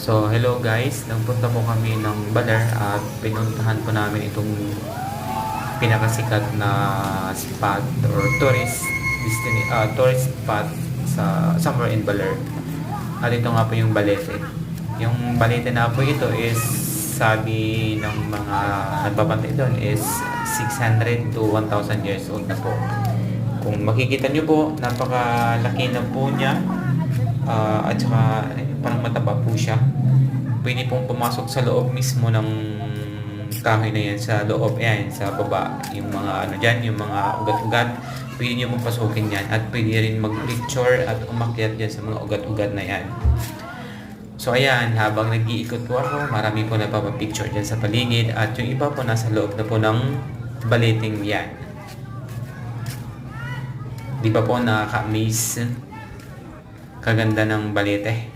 So, hello guys. Nagpunta po kami ng Baler at pinuntahan po namin itong pinakasikat na spot or tourist spot sa somewhere in Baler. At ito nga po yung Balete. Yung Balete na po ito is sabi ng mga nagbabantay doon is 600 to 1,000 years old na po. Kung makikita nyo po, napakalaki na po niya. At saka parang mataba po siya. Pwede pong pumasok sa loob mismo ng kahoy na yan, sa loob yan, sa baba, yung mga ano dyan, yung mga ugat-ugat, pwede nyo pong pasukin yan at pwede rin mag-picture at umakyat dyan sa mga ugat-ugat na yan. So ayan, habang nag-iikot po ako, marami po napapapicture dyan sa paligid at yung iba po nasa loob na po ng baleting yan. Di ba po nakaka-amaze? Kaganda ng Balete.